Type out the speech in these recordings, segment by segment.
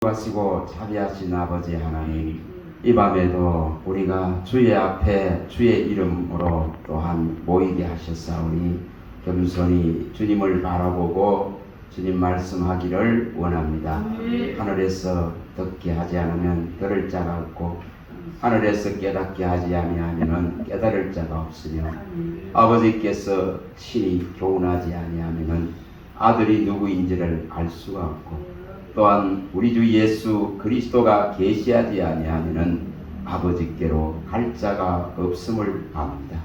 하시고 자비하신 아버지 하나님, 이 밤에도 우리가 주의 앞에 주의 이름으로 또한 모이게 하셨사오니 겸손히 주님을 바라보고 주님 말씀하기를 원합니다. 하늘에서 듣게 하지 않으면 들을 자가 없고 하늘에서 깨닫게 하지 아니하면 깨달을 자가 없으며 아버지께서 친히 교훈하지 아니하면 아들이 누구인지를 알 수가 없고 또한 우리 주 예수 그리스도가 계시하지 아니하면은 아버지께로 갈 자가 없음을 압니다.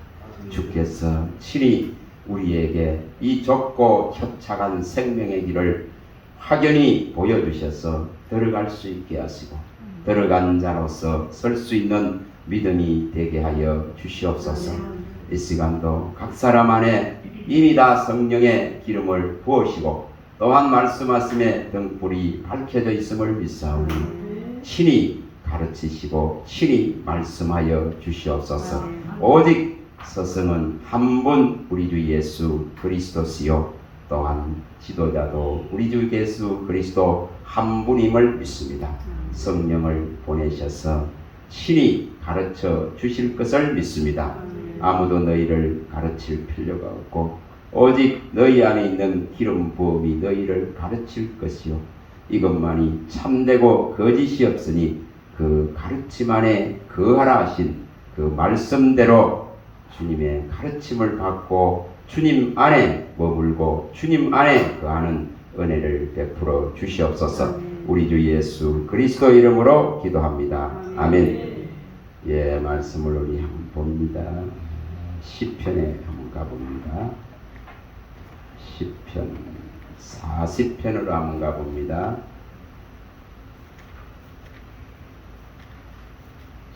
주께서 친히 우리에게 이 좁고 협착한 생명의 길을 확연히 보여주셔서 들어갈 수 있게 하시고 들어간 자로서 설 수 있는 믿음이 되게 하여 주시옵소서. 이 시간도 각 사람 안에 이미 다 성령의 기름을 부으시고 또한 말씀하심에 등불이 밝혀져 있음을 믿사오니 친히 가르치시고 친히 말씀하여 주시옵소서. 오직 스승은 한 분 우리 주 예수 그리스도시요 또한 지도자도 우리 주 예수 그리스도 한 분임을 믿습니다. 성령을 보내셔서 친히 가르쳐 주실 것을 믿습니다. 아무도 너희를 가르칠 필요가 없고 오직 너희 안에 있는 기름 부음이 너희를 가르칠 것이요 이것만이 참되고 거짓이 없으니 그 가르침 안에 거하라 하신 그 말씀대로 주님의 가르침을 받고 주님 안에 머물고 주님 안에 거하는 은혜를 베풀어 주시옵소서. 우리 주 예수 그리스도 이름으로 기도합니다. 아멘. 예, 말씀을 우리 한번 봅니다. 시편에 한번 가봅니다. 시편 40편으로 한번 가봅니다.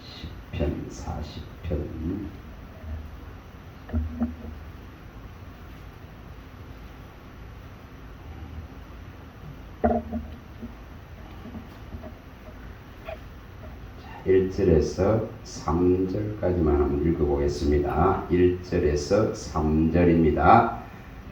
시편 40편 1절에서 3절까지만 한번 읽어보겠습니다. 1절에서 3절입니다.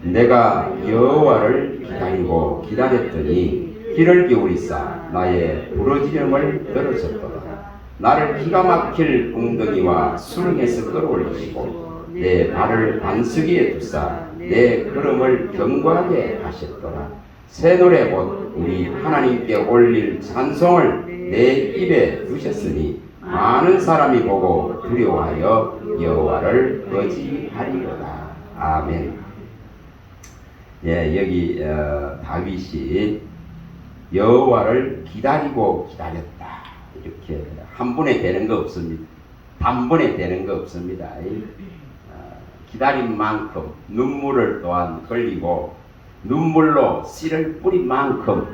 내가 여호와를 기다리고 기다렸더니 귀를 기울이사 나의 부르짖음을 들으셨도다. 나를 기가 막힐 웅덩이와 수렁에서 끌어올리시고 내 발을 반석이에 두사 내 걸음을 견고하게 하셨도다. 새 노래 곧 우리 하나님께 올릴 찬송을 내 입에 두셨으니 많은 사람이 보고 두려워하여 여호와를 의지하리로다. 아멘. 예, 여기 다윗이 여호와를 기다리고 기다렸다. 이렇게 한 번에 되는 거 없습니다. 단번에 되는 거 없습니다. 기다린 만큼 눈물을 또한 흘리고 눈물로 씨를 뿌린 만큼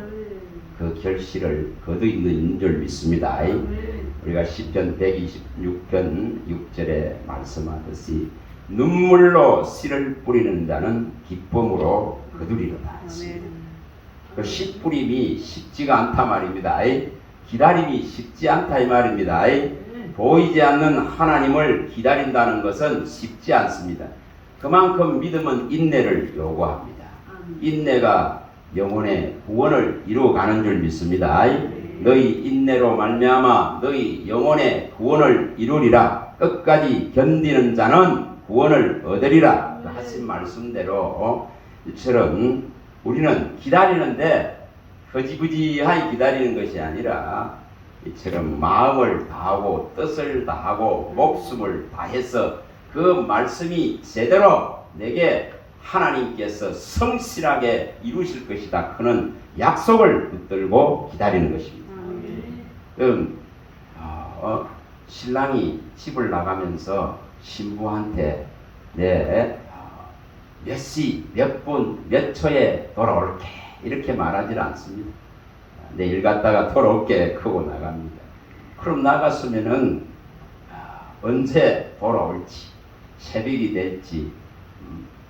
그 결실을 거두 있는 줄 믿습니다. 우리가 시편 126편 6절에 말씀하듯이 눈물로 씨를 뿌리는 자는 기쁨으로 거두리로다. 그 씨 뿌림이 쉽지가 않다 말입니다. 기다림이 쉽지 않다 이 말입니다. 보이지 않는 하나님을 기다린다는 것은 쉽지 않습니다. 그만큼 믿음은 인내를 요구합니다. 인내가 영혼의 구원을 이루어가는 줄 믿습니다. 너희 인내로 말미암아 너희 영혼의 구원을 이루리라. 끝까지 견디는 자는 구원을 얻으리라 하신 말씀대로 이처럼 우리는 기다리는데 흐지부지하게 기다리는 것이 아니라 이처럼 마음을 다하고 뜻을 다하고 목숨을 다해서 그 말씀이 제대로 내게 하나님께서 성실하게 이루실 것이다 하는 약속을 붙들고 기다리는 것입니다. 그럼 신랑이 집을 나가면서 신부한테 몇 시, 몇 분, 몇 초에 돌아올게 이렇게 말하지 않습니다. 내일 갔다가 돌아올게 하고 나갑니다. 그럼 나갔으면은 언제 돌아올지 새벽이 될지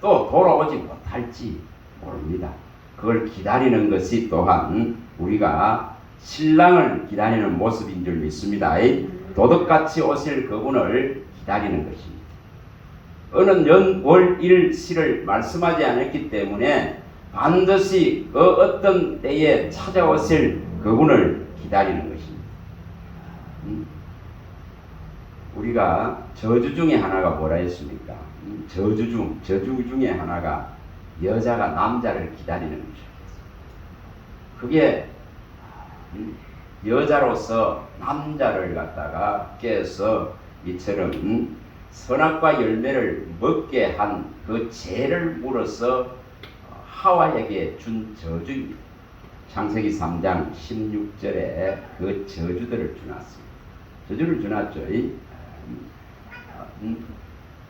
또 돌아오지 못할지 모릅니다. 그걸 기다리는 것이 또한 우리가 신랑을 기다리는 모습인 줄 믿습니다. 도덕같이 오실 그분을 기다리는 것입니다. 어느 연월일시를 말씀하지 않았기 때문에 반드시 그 어떤 때에 찾아오실 그분을 기다리는 것입니다. 우리가 저주 중에 하나가 뭐라 했습니까? 저주 중에 하나가 여자가 남자를 기다리는 거죠. 그게 여자로서 남자를 갖다가 깨서 이처럼 선악과 열매를 먹게 한 그 죄를 물어서 하와에게 준 저주입니다. 창세기 3장 16절에 그 저주들을 주놨습니다. 저주를 주놨죠.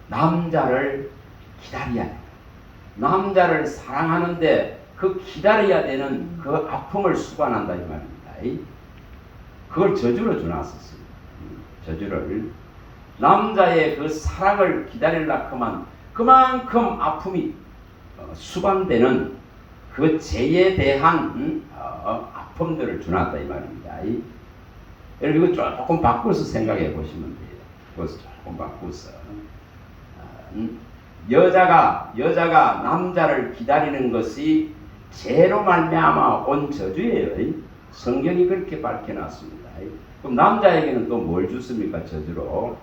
남자를 기다려야 돼. 남자를 사랑하는데 그 기다려야 되는 그 아픔을 수반한다 이 말입니다. 그걸 저주로 주놨었습니다. 저주를 남자의 그 사랑을 기다리려고 하면 그만큼 아픔이 수반되는 그 죄에 대한 아픔들을 주놨다 이 말입니다. 여러분 이거 조금 바꿔서 생각해 보시면 돼요. 그것을 조금 바꿔서 여자가 남자를 기다리는 것이 죄로 말미암아 온 저주예요. 성경이 그렇게 밝혀놨습니다. 그럼 남자에게는 또 뭘 주습니까? 저주로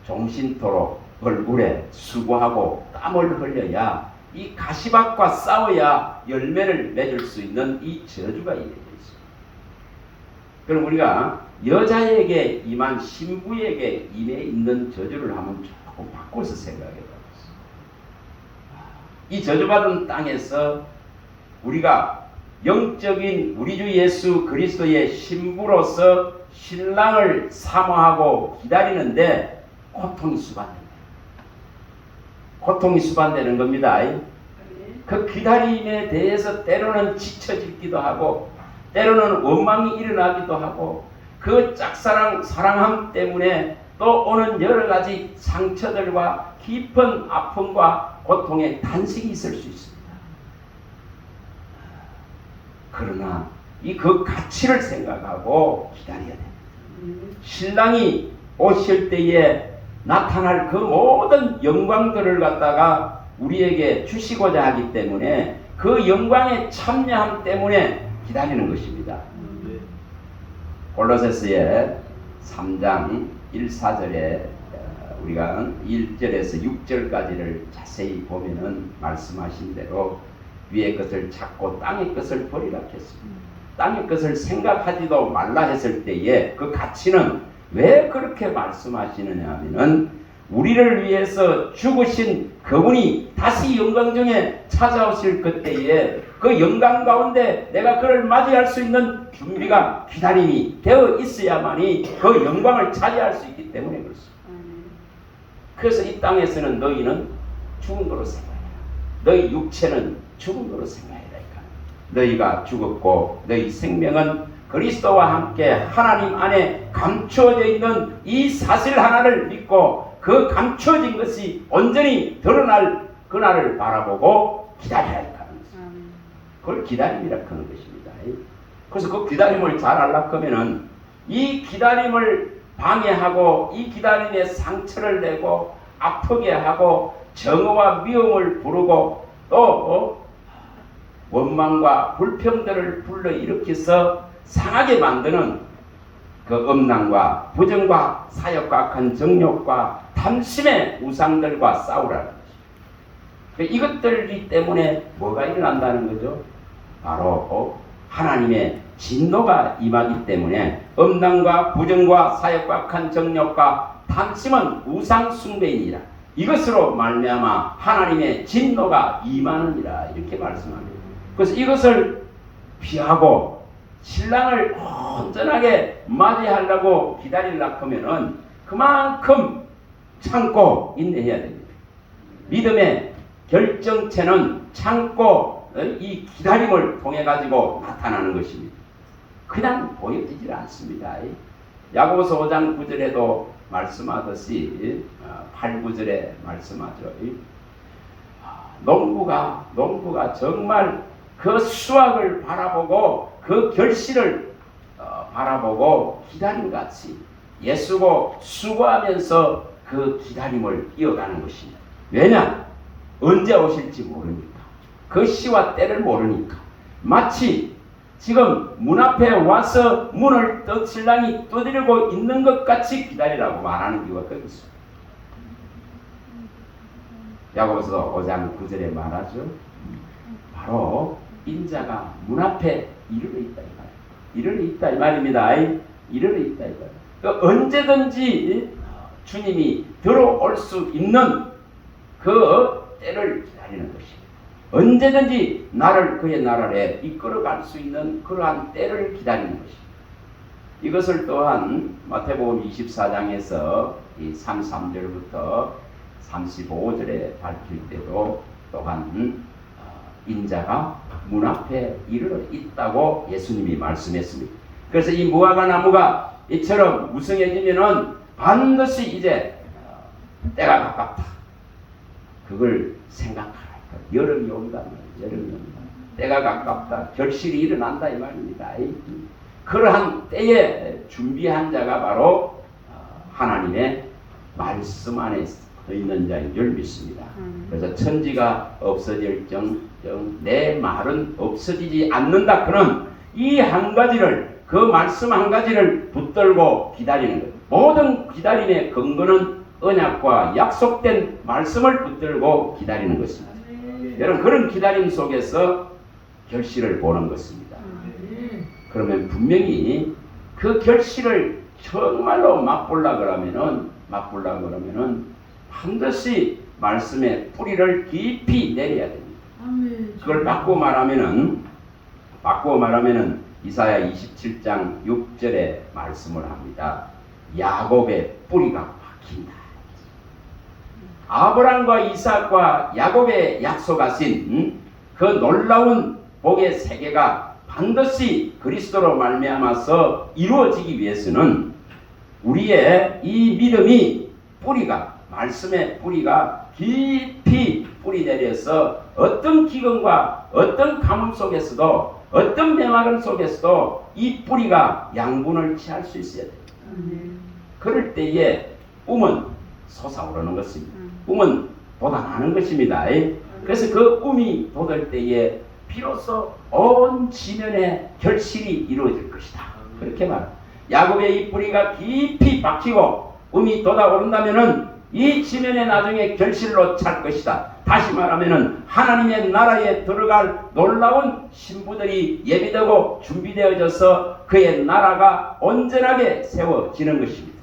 종신토록 얼굴에 수고하고 땀을 흘려야 이 가시밭과 싸워야 열매를 맺을 수 있는 이 저주가 임해 있습니다. 그럼 우리가 여자에게 임한 신부에게 임해 있는 저주를 한번 조금 바꿔서 생각해 보겠습니다. 이 저주받은 땅에서 우리가 영적인 우리 주 예수 그리스도의 신부로서 신랑을 사모하고 기다리는데 고통이 수반됩니다. 고통이 수반되는 겁니다. 그 기다림에 대해서 때로는 지쳐지기도 하고 때로는 원망이 일어나기도 하고 그 짝사랑 사랑함 때문에 또 오는 여러 가지 상처들과 깊은 아픔과 고통의 탄식이 있을 수 있습니다. 그러나 이 그 가치를 생각하고 기다려야 됩니다. 신랑이 오실 때에 나타날 그 모든 영광들을 갖다가 우리에게 주시고자 하기 때문에 그 영광의 참여함 때문에 기다리는 것입니다. 골로새서의 3장 1, 4절에 우리가 1절에서 6절까지를 자세히 보면은 말씀하신 대로 위의 것을 찾고 땅의 것을 버리라 했습니다. 땅의 것을 생각하지도 말라 했을 때에 그 가치는 왜 그렇게 말씀하시느냐 하면은 우리를 위해서 죽으신 그분이 다시 영광 중에 찾아오실 그때에 그 영광 가운데 내가 그를 맞이할 수 있는 준비가 기다림이 되어 있어야만이 그 영광을 차지할 수 있기 때문에 그렇습니다. 그래서 이 땅에서는 너희는 죽은 거로 생각해라. 너희 육체는 죽은 거로 생각해라. 너희가 죽었고 너희 생명은 그리스도와 함께 하나님 안에 감추어져 있는 이 사실 하나를 믿고 그 감추어진 것이 온전히 드러날 그날을 바라보고 기다리라 하는 것입니다. 그걸 기다림이라 하는 것입니다. 그래서 그 기다림을 잘 하려고 하면은 이 기다림을 방해하고 이 기다림에 상처를 내고 아프게 하고 정오와 미움을 부르고 또 원망과 불평들을 불러일으켜서 상하게 만드는 그 음란과 부정과 사욕과 악한 정욕과 탐심의 우상들과 싸우라는 것입니다. 이것들이 때문에 뭐가 일어난다는 거죠? 바로 하나님의 진노가 임하기 때문에 음란과 부정과 사욕과 악한 정욕과 탐심은 우상 숭배이니라. 이것으로 말미암아 하나님의 진노가 임하느니라 이렇게 말씀합니다. 그래서 이것을 피하고 신랑을 온전하게 맞이하려고 기다리려고 하면은 그만큼 참고 인내해야 됩니다. 믿음의 결정체는 참고 이 기다림을 통해 가지고 나타나는 것입니다. 그냥 보여지질 않습니다. 야고보서 5장 9절에도 말씀하듯이 8, 9절에 말씀하죠. 농부가 정말 그 수확을 바라보고 그 결실을 바라보고 기다림같이 애쓰고 수고하면서 그 기다림을 이어가는 것입니다. 왜냐? 언제 오실지 모르니까. 그 시와 때를 모르니까. 마치 지금 문 앞에 와서 문을 신랑이 두드리고 있는 것 같이 기다리라고 말하는 이유가 거기 있습니다. 야고보서 5장 9절에 말하죠. 바로 인자가 문 앞에 이르러 있다 이 말. 이르러 있다 이 말입니다. 이르러 있다 이 말. 그러니까 언제든지 주님이 들어올 수 있는 그 때를 기다리는 것입니다. 언제든지 나를 그의 나라에 이끌어갈 수 있는 그러한 때를 기다리는 것입니다. 이것을 또한 마태복음 24장에서 33절부터 35절에 밝힐 때도 또한 인자가 문 앞에 이르러 있다고 예수님이 말씀했습니다. 그래서 이 무화과 나무가 이처럼 무성해지면은 반드시 이제 때가 가깝다. 그걸 생각하라. 여름이 온다. 여름이 온다. 때가 가깝다. 결실이 일어난다 이 말입니다. 그러한 때에 준비한 자가 바로 하나님의 말씀 안에 있는 자인 줄 믿습니다. 그래서 천지가 없어질정 내 말은 없어지지 않는다. 그는 이 한 가지를 그 말씀 한 가지를 붙들고 기다리는 것. 모든 기다림의 근거는 언약과 약속된 말씀을 붙들고 기다리는 것입니다. 여러분 그런 기다림 속에서 결실을 보는 것입니다. 그러면 분명히 그 결실을 정말로 맛보려 그러면은 반드시 말씀의 뿌리를 깊이 내려야 됩니다. 그걸 바꾸어 말하면은 이사야 27장 6절에 말씀을 합니다. 야곱의 뿌리가 박힌다. 아브람과 이삭과 야곱의 약속하신 그 놀라운 복의 세계가 반드시 그리스도로 말미암아서 이루어지기 위해서는 우리의 이 믿음이 뿌리가 말씀의 뿌리가 깊이 뿌리 내려서 어떤 기근과 어떤 가뭄 속에서도 어떤 메마름 속에서도 이 뿌리가 양분을 취할 수 있어야 됩니다. 그럴 때에 꿈은 솟아오르는 것입니다. 꿈은 돋아나는 것입니다. 그래서 그 꿈이 돋을 때에 비로소 온 지면에 결실이 이루어질 것이다. 그렇게 말합니다. 야곱의 이 뿌리가 깊이 박히고 꿈이 돋아오른다면은 이 지면에 나중에 결실로 찰 것이다. 다시 말하면은 하나님의 나라에 들어갈 놀라운 신부들이 예비되고 준비되어져서 그의 나라가 온전하게 세워지는 것입니다.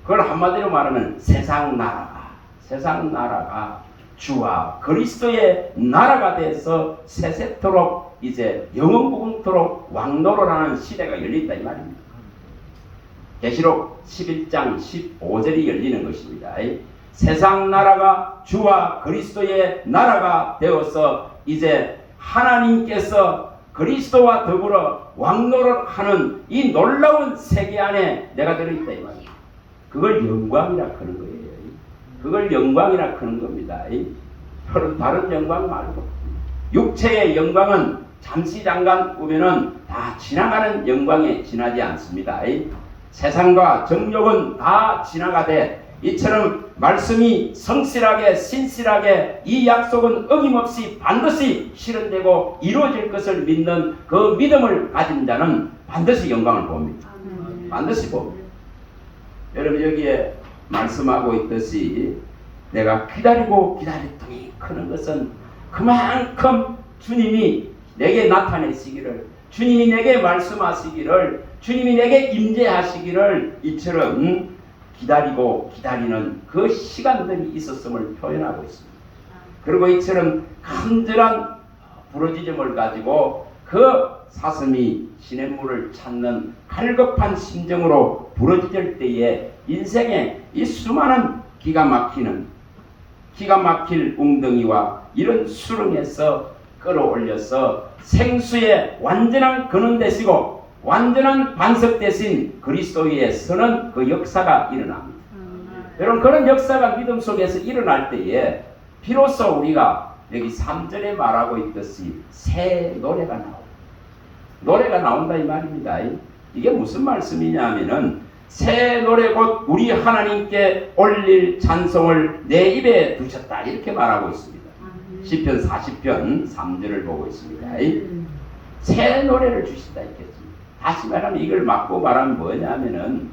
그걸 한마디로 말하면 세상 나라가 주와 그리스도의 나라가 돼서 세세토록 이제 영원무궁토록 왕노를 하는 시대가 열린다 이 말입니다. 계시록 11장 15절이 열리는 것입니다. 세상 나라가 주와 그리스도의 나라가 되어서 이제 하나님께서 그리스도와 더불어 왕노를 하는 이 놀라운 세계 안에 내가 들어있다 이 말이에요. 그걸 영광이라 하는 거예요. 그걸 영광이라 하는 겁니다. 다른 영광 말고 육체의 영광은 잠시 잠깐 보면은 다 지나가는 영광에 지나지 않습니다. 세상과 정욕은 다 지나가되 이처럼 말씀이 성실하게 신실하게 이 약속은 어김없이 반드시 실현되고 이루어질 것을 믿는 그 믿음을 가진 자는 반드시 영광을 봅니다. 반드시 봅니다. 여러분 여기에 말씀하고 있듯이 내가 기다렸더니 크는 것은 그만큼 주님이 내게 나타내시기를 주님이 내게 말씀하시기를 주님이 내게 임재하시기를 이처럼 기다리고 기다리는 그 시간들이 있었음을 표현하고 있습니다. 그리고 이처럼 간절한 부르짖음을 가지고 그 사슴이 시냇물을 찾는 갈급한 심정으로 부르짖을 때에 인생의 이 수많은 기가 막힐 웅덩이와 이런 수렁에서 끌어올려서 생수의 완전한 근원 되시고 완전한 반석 대신 그리스도 위에 서는 그 역사가 일어납니다. 여러분 그런 역사가 믿음 속에서 일어날 때에 비로소 우리가 여기 3절에 말하고 있듯이 새 노래가 나온다 이 말입니다. 이게 무슨 말씀이냐 하면은 새 노래 곧 우리 하나님께 올릴 찬송을 내 입에 두셨다 이렇게 말하고 있습니다. 시편 40편 3절을 보고 있습니다. 새 노래를 주신다 했겠습니다. 다시 말하면 이걸 막고 말하면 뭐냐면은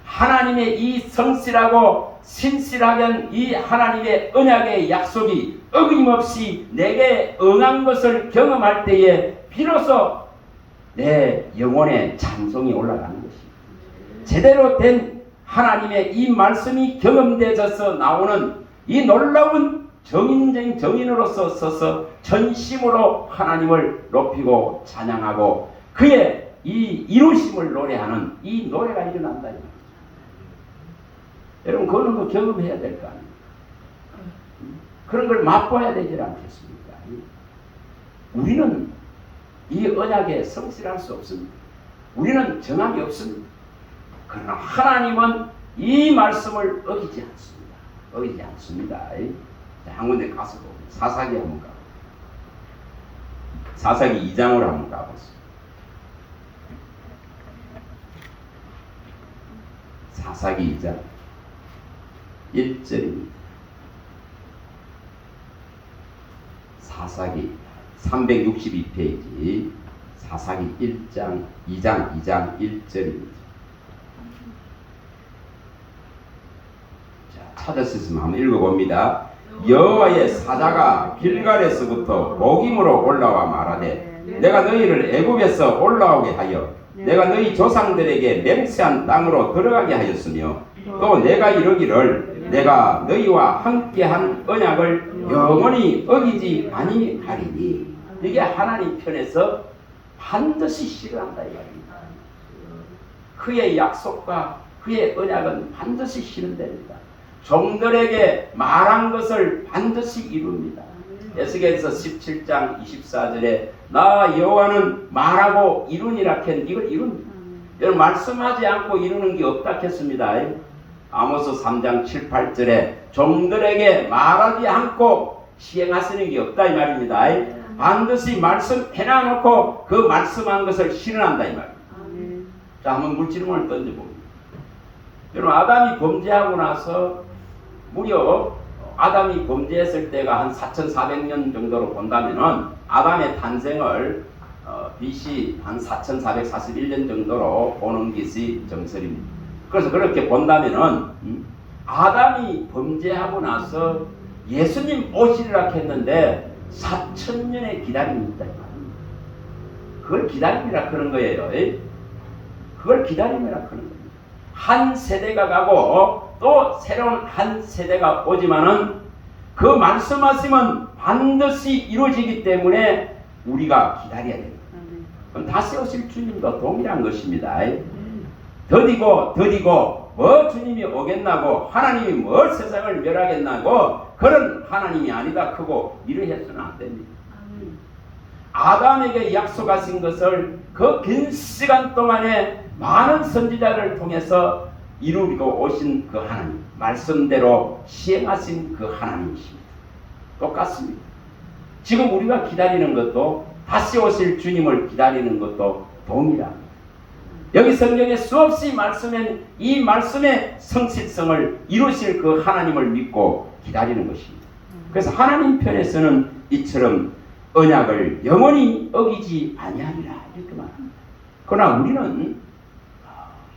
하나님의 이 성실하고 신실하게 이 하나님의 언약의 약속이 어김없이 내게 응한 것을 경험할 때에 비로소 내 영혼의 찬송이 올라가는 것입니다. 제대로 된 하나님의 이 말씀이 경험되어서 나오는 이 놀라운 정인으로서 서서 전심으로 하나님을 높이고 찬양하고 그의 이 이루심을 노래하는 이 노래가 일어난다. 여러분 그런 거 경험해야 될 거 아니에요. 그런 걸 맛봐야 되지 않겠습니까? 우리는 이 언약에 성실할 수 없습니다. 우리는 정함이 없습니다. 그러나 하나님은 이 말씀을 어기지 않습니다. 어기지 않습니다. 자, 한 군데 가서 사사기 한번 가보세요. 사사기 2장으로 한번 가보세요. 사사기 2장 1절입니다. 사사기 362페이지 사사기 2장 1절입니다. 자, 찾았으면 한번 읽어봅니다. 여호와의 사자가 길갈에서부터 복임으로 올라와 말하되 내가 너희를 애굽에서 올라오게 하여 내가 너희 조상들에게 맹세한 땅으로 들어가게 하였으며 또 내가 이르기를 내가 너희와 함께한 언약을 영원히 어기지 아니하리니 이게 하나님 편에서 반드시 실현한다 이 말입니다. 그의 약속과 그의 언약은 반드시 실현됩니다. 종들에게 말한 것을 반드시 이룹니다. 에스겔서 17장 24절에 나 여호와는 말하고 이루니라 캔 이걸 이룹니다. 여러분 말씀하지 않고 이루는 게 없다 했습니다. 아모스 3장 7, 8절에 종들에게 말하지 않고 시행하시는 게 없다 이 말입니다. 반드시 말씀해놔놓고 그 말씀한 것을 실현한다 이 말입니다. 자, 한번 물질문을 던져봅니다. 여러분 아담이 범죄하고 나서 무려 아담이 범죄했을 때가 한 4,400년 정도로 본다면은 아담의 탄생을 BC 한 4,441년 정도로 보는 것이 정설입니다. 그래서 그렇게 본다면은 아담이 범죄하고 나서 예수님 오시리라 했는데 4,000년의 기다림이 있다. 그걸 기다림이라 그런 거예요. 그걸 기다림이라 그런 겁니다. 한 세대가 가고 또 새로운 한 세대가 오지만은 그 말씀하심은 반드시 이루어지기 때문에 우리가 기다려야 됩니다. 그럼 다시 오실 주님도 동일한 것입니다. 더디고 뭐 주님이 오겠나고 하나님이 뭘 세상을 멸하겠나고 그런 하나님이 아니다 크고 이러해서는 안 됩니다. 아담에게 약속하신 것을 그 긴 시간 동안에 많은 선지자를 통해서 이루고 오신 그 하나님, 말씀대로 시행하신 그 하나님이십니다. 똑같습니다. 지금 우리가 기다리는 것도 다시 오실 주님을 기다리는 것도 동일합니다. 여기 성경에 수없이 말씀엔 이 말씀의 성실성을 이루실 그 하나님을 믿고 기다리는 것입니다. 그래서 하나님 편에서는 이처럼 언약을 영원히 어기지 아니하리라 이렇게 말합니다. 그러나 우리는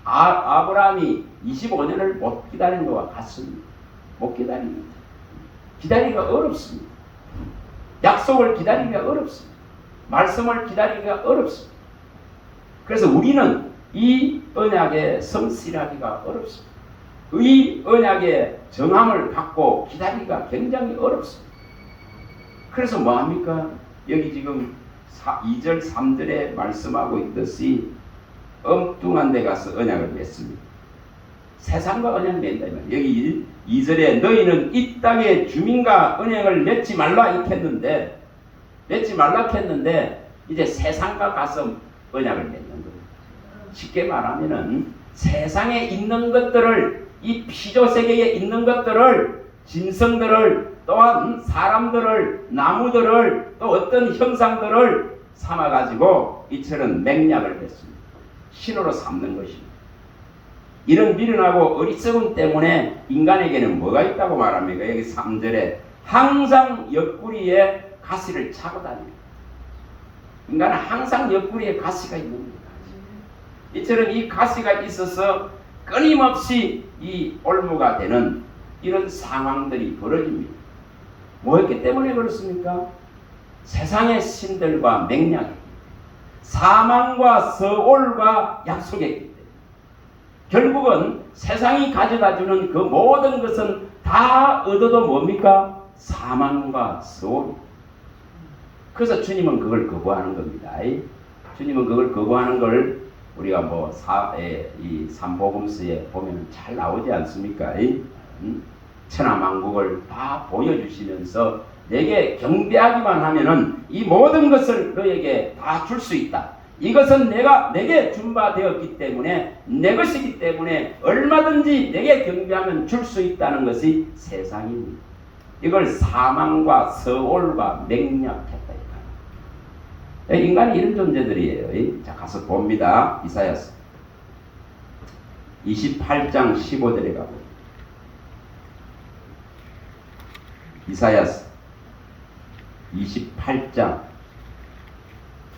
아브라함이 25년을 못 기다린 것과 같습니다. 못 기다립니다. 기다리기가 어렵습니다. 약속을 기다리기가 어렵습니다. 말씀을 기다리기가 어렵습니다. 그래서 우리는 이 언약에 성실하기가 어렵습니다. 이 언약의 정함을 갖고 기다리기가 굉장히 어렵습니다. 그래서 뭐합니까? 여기 지금 2절 3절에 말씀하고 있듯이 엉뚱한 데 가서 언약을 맺습니다. 세상과 언약을 맺는다. 여기 2절에 너희는 이 땅의 주민과 언약을 맺지 말라 했는데 이제 세상과 가서 언약을 맺는 거예요. 쉽게 말하면은 세상에 있는 것들을 이 피조세계에 있는 것들을 짐승들을 또한 사람들을 나무들을 또 어떤 형상들을 삼아가지고 이처럼 맹약을 했습니다. 신으로 삼는 것입니다. 이런 미련하고 어리석음 때문에 인간에게는 뭐가 있다고 말합니까? 여기 3절에 항상 옆구리에 가시를 차고 다닙니다. 인간은 항상 옆구리에 가시가 있는 겁니다. 이처럼 이 가시가 있어서 끊임없이 이 올무가 되는 이런 상황들이 벌어집니다. 뭐였기 때문에 그렇습니까? 세상의 신들과 맹약이 사망과 서올과 약속했기 때문에 결국은 세상이 가져다주는 그 모든 것은 다 얻어도 뭡니까? 사망과 서올. 그래서 주님은 그걸 거부하는 겁니다. 주님은 그걸 거부하는 걸 우리가 이 삼복음서에 보면 잘 나오지 않습니까? 천하만국을 다 보여주시면서 내게 경배하기만 하면은 이 모든 것을 너에게 다 줄 수 있다. 이것은 내게 준 바 되었기 때문에 내 것이기 때문에 얼마든지 내게 경배하면 줄 수 있다는 것이 세상입니다. 이걸 사망과 서올과 맹약했다. 인간이 이런 존재들이에요. 자, 가서 봅니다. 이사야서 28장 15절에 가보죠. 이사야서 28장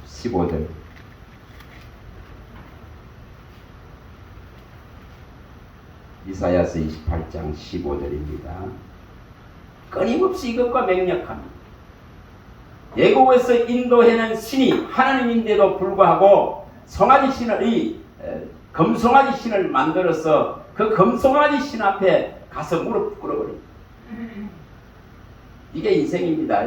15절. 이사야서 28장 15절입니다. 끊임없이 이것과 맹약합니다. 애국에서 인도해낸 신이 하나님인데도 불구하고 송아지 신을 금송아지 신을 만들어서 그 금송아지 신 앞에 가서 무릎 꿇어버립니다. 이게 인생입니다.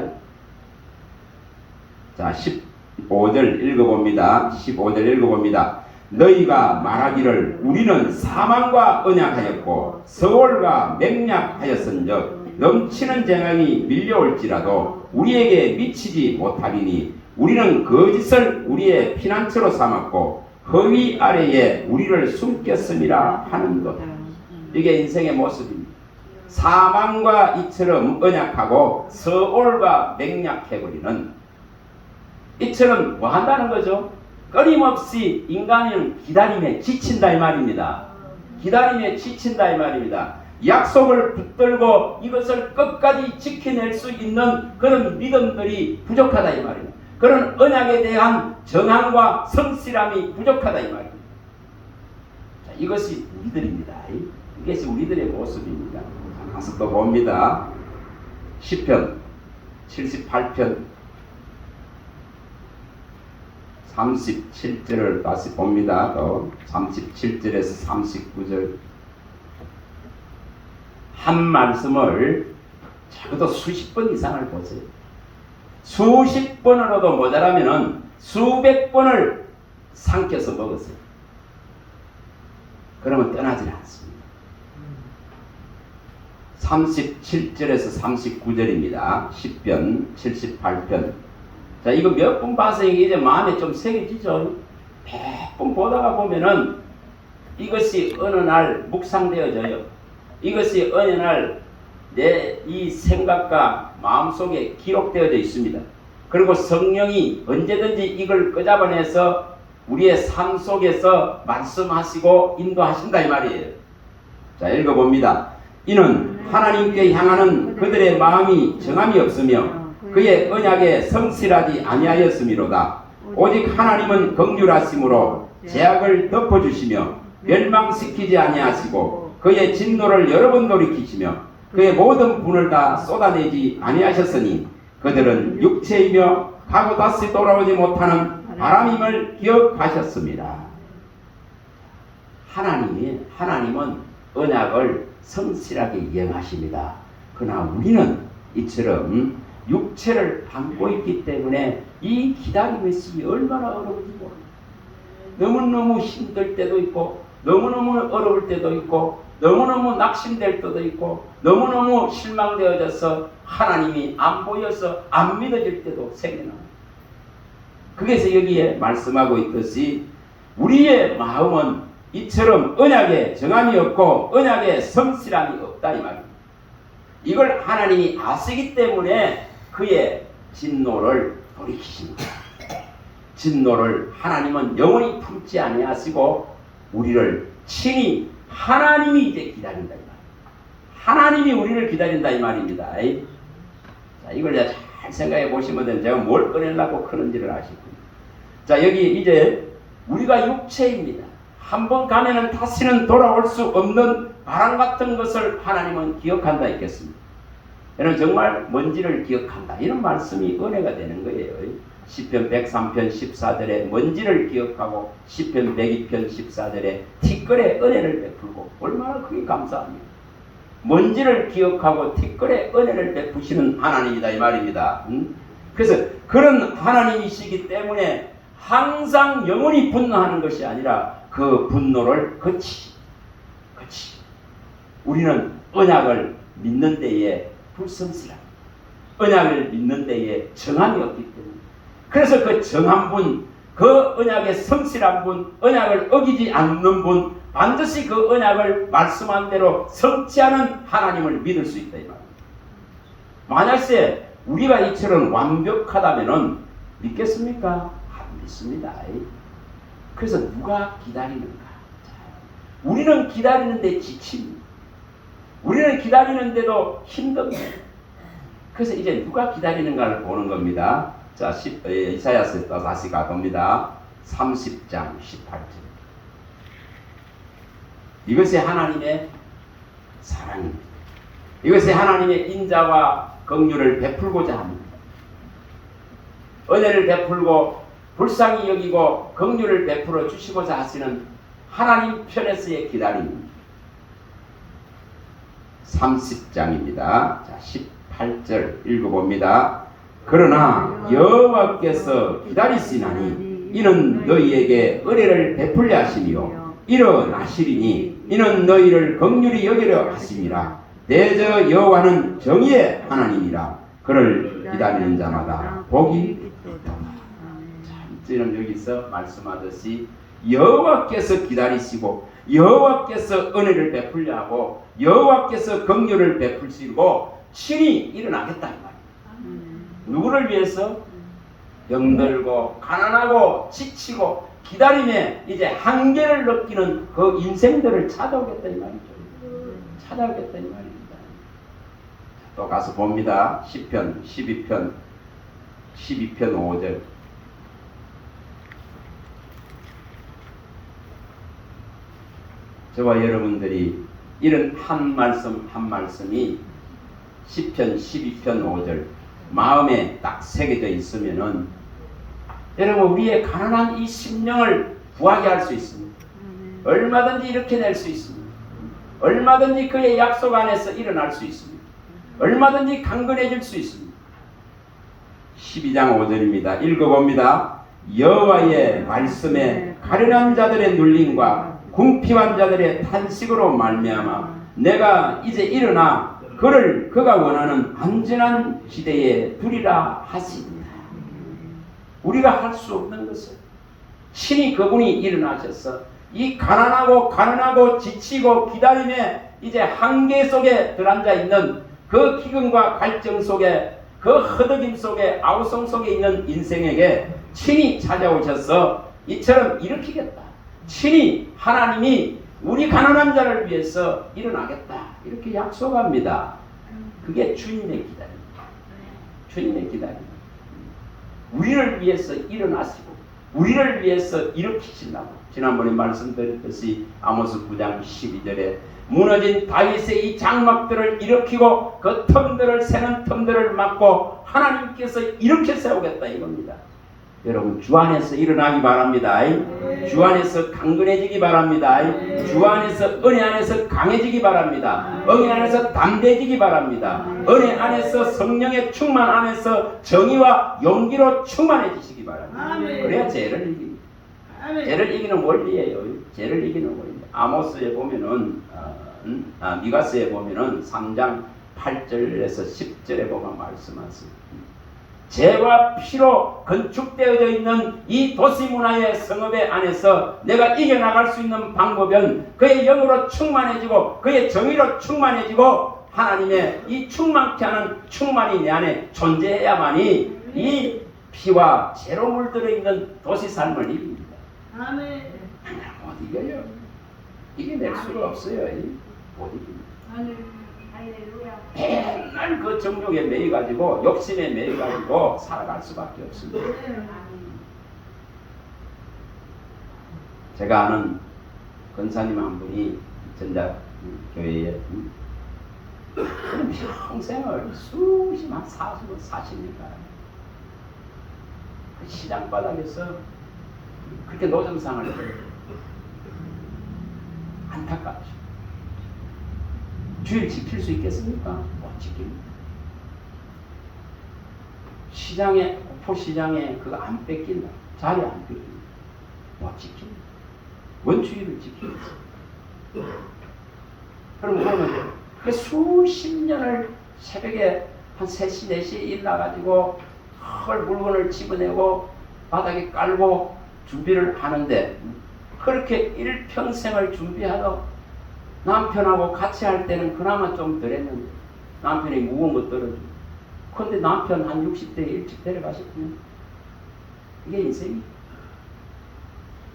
자, 15절 읽어봅니다. 15절 읽어봅니다. 너희가 말하기를 우리는 사망과 언약하였고 서울과 맹약하였은즉 넘치는 재앙이 밀려올지라도 우리에게 미치지 못하리니 우리는 거짓을 우리의 피난처로 삼았고 허위 아래에 우리를 숨겼음이라 하는것. 이게 인생의 모습입니다. 사망과 이처럼 언약하고 서올과 맹약해버리는 이처럼 뭐 한다는 거죠? 끊임없이 인간은 기다림에 지친다 이 말입니다. 기다림에 지친다 이 말입니다. 약속을 붙들고 이것을 끝까지 지켜낼 수 있는 그런 믿음들이 부족하다 이 말입니다. 그런 언약에 대한 정함과 성실함이 부족하다 이 말입니다. 자, 이것이 우리들입니다. 이것이 우리들의 모습입니다. 자, 가서 또 봅니다. 시편 78편 37절을 다시 봅니다. 또 37절에서 39절 한 말씀을 적어도 수십 번 이상을 보세요. 수십 번으로도 모자라면은 수백 번을 삼켜서 먹었어요. 그러면 떠나질 않습니다. 37절에서 39절입니다. 시편 78편. 자, 이거 몇 번 봐서 이제 마음에 좀 새겨지죠. 몇 번 보다가 보면은 이것이 어느 날 묵상되어져요. 이것이 어느 날 내 이 생각과 마음속에 기록되어져 있습니다. 그리고 성령이 언제든지 이걸 끄잡아내서 우리의 삶 속에서 말씀하시고 인도하신다 이 말이에요. 자, 읽어봅니다. 이는 하나님께 향하는 그들의 마음이 정함이 없으며 그의 언약에 성실하지 아니하였음이로다. 오직 하나님은 긍휼하심으로 죄악을 덮어주시며 멸망시키지 아니하시고 그의 진노를 여러 번 돌이키시며 그의 모든 분을 다 쏟아내지 아니하셨으니 그들은 육체이며 가고 다시 돌아오지 못하는 바람임을 기억하셨습니다. 하나님은 언약을 성실하게 이행하십니다. 그러나 우리는 이처럼 육체를 담고 있기 때문에 이 기다림이 얼마나 어려운지 모릅니다. 너무너무 힘들 때도 있고 너무너무 어려울 때도 있고 너무너무 낙심될 때도 있고 너무너무 실망되어져서 하나님이 안 보여서 안 믿어질 때도 생겨납니다. 그래서 여기에 말씀하고 있듯이 우리의 마음은 이처럼 언약에 정함이 없고 언약에 성실함이 없다 이 말입니다. 이걸 하나님이 아시기 때문에 그의 진노를 돌이키십니다. 진노를 하나님은 영원히 품지 아니하시고 우리를 친히 하나님이 이제 기다린다 이 말. 하나님이 우리를 기다린다 이 말입니다. 자, 이걸 잘 생각해 보시면 제가 뭘 꺼내려고 그런지를 아실 겁니다. 자, 여기 이제 우리가 육체입니다. 한번 가면은 다시는 돌아올 수 없는 바람 같은 것을 하나님은 기억한다 했겠습니다. 여러분 정말 먼지를 기억한다. 이런 말씀이 은혜가 되는 거예요. 시편 103편 14절에 먼지를 기억하고 시편 102편 14절에 티끌의 은혜를 베풀고 얼마나 그게 감사합니까? 먼지를 기억하고 티끌의 은혜를 베푸시는 하나님이다 이 말입니다. 그래서 그런 하나님이시기 때문에 항상 영원히 분노하는 것이 아니라 그 분노를 거치 우리는 언약을 믿는 데에 불성실함, 언약을 믿는 데에 정함이 없기 때문에 그래서 그 정한 분, 그 언약에 성실한 분, 언약을 어기지 않는 분 반드시 그 언약을 말씀한 대로 성취하는 하나님을 믿을 수 있다 이 말입니다. 만약에 우리가 이처럼 완벽하다면 믿겠습니까? 안 믿습니다. 그래서 누가 기다리는가? 우리는 기다리는데 지칩니다. 우리는 기다리는데도 힘듭니다. 그래서 이제 누가 기다리는가를 보는 겁니다. 자, 이사야서 다시 가봅니다. 30장 18절. 이것이 하나님의 사랑입니다. 이것이 하나님의 인자와 긍휼을 베풀고자 합니다. 은혜를 베풀고 불쌍히 여기고 긍휼을 베풀어 주시고자 하시는 하나님 편에서의 기다림입니다. 30장입니다. 자, 18절 읽어봅니다. 그러나 여호와께서 기다리시나니 이는 너희에게 은혜를 베풀려 하시며 일어나시리니 이는 너희를 긍휼히 여기려 하심이라. 대저 여호와는 정의의 하나님이라. 그를 기다리는 자마다 복이 있도다. 지금 여기서 말씀하듯이 여호와께서 기다리시고 여호와께서 은혜를 베풀려 하고 여호와께서 긍휼을 베풀시고 친히 일어나겠다 이 말입니다. 누구를 위해서? 병들고 가난하고 지치고 기다림에 이제 한계를 느끼는 그 인생들을 찾아오겠다 이 말이죠. 찾아오겠다 이 말입니다. 또 가서 봅니다. 시편 12편 5절. 저와 여러분들이 이런 한 말씀 한 말씀이 시편 12편 5절 마음에 딱 새겨져 있으면은 여러분 우리의 가난한 이 심령을 부하게 할 수 있습니다. 얼마든지 이렇게 낼 수 있습니다. 얼마든지 그의 약속 안에서 일어날 수 있습니다. 얼마든지 강건해질 수 있습니다. 12장 5절입니다. 읽어봅니다. 여호와의 말씀에 가련한 자들의 눌림과 궁핍한 자들의 탄식으로 말미암아 내가 이제 일어나 그를 그가 원하는 안전한 지대에 두리라 하십니다. 우리가 할 수 없는 것을 친히 그분이 일어나셔서 이 가난하고 지치고 기다림에 이제 한계 속에 들어앉아 있는 그 기근과 갈증 속에 그 허덕임 속에 아우성 속에 있는 인생에게 친히 찾아오셔서 이처럼 일으키겠다. 친히 하나님이 우리 가난한 자를 위해서 일어나겠다. 이렇게 약속합니다. 그게 주님의 기다림입니다. 주님의 기다림입니다. 우리를 위해서 일어나시고 우리를 위해서 일으키신다고 지난번에 말씀드렸듯이 아모스 9장 12절에 무너진 다윗의 이 장막들을 일으키고 그 틈들을 새는 틈들을 막고 하나님께서 일으켜 세우겠다 이겁니다. 여러분 주 안에서 일어나기 바랍니다. 주 안에서 강건해지기 바랍니다. 주 안에서 은혜 안에서 강해지기 바랍니다. 은혜 안에서 담대해지기 바랍니다. 은혜 안에서 성령의 충만 안에서 정의와 용기로 충만해지시기 바랍니다. 그래야 죄를 이깁니다. 죄를 이기는 원리예요. 죄를 이기는 원리. 아모스에 보면은 미가스에 보면은 3장 8절에서 10절에 보면 말씀하십니다. 죄와 피로 건축되어져 있는 이 도시 문화의 성읍의 안에서 내가 이겨나갈 수 있는 방법은 그의 영으로 충만해지고 그의 정의로 충만해지고 하나님의 이 충만케 하는 충만이 내 안에 존재해야만이 이 피와 죄로 물들어 있는 도시 삶을 이깁니다. 아멘. 못 이겨요. 이겨낼 수가 없어요. 못 이깁니다. 맨날 그 정욕에 매여가지고 욕심에 매여가지고 살아갈 수밖에 없습니다. 제가 아는 권사님 한 분이 전자교회에 평생을 수십만 40년간 그 시장바닥에서 그렇게 노점상을 해요. 안타깝죠. 주일 지킬 수 있겠습니까? 못 지킵니다. 시장에, 포시장에 그거 안 뺏긴다. 자리 안 뺏긴다. 못 지킵니다. 원주의를 지키겠어. 그러면 그 수십 년을 새벽에 한 3시, 4시에 일나가지고 헐 물건을 집어내고 바닥에 깔고 준비를 하는데 그렇게 일평생을 준비하러 남편하고 같이 할 때는 그나마 좀 덜했는데 남편이 무거운 거 떨어지고 그런데 남편 한 60대에 일찍 데려가셨군요. 이게 인생이.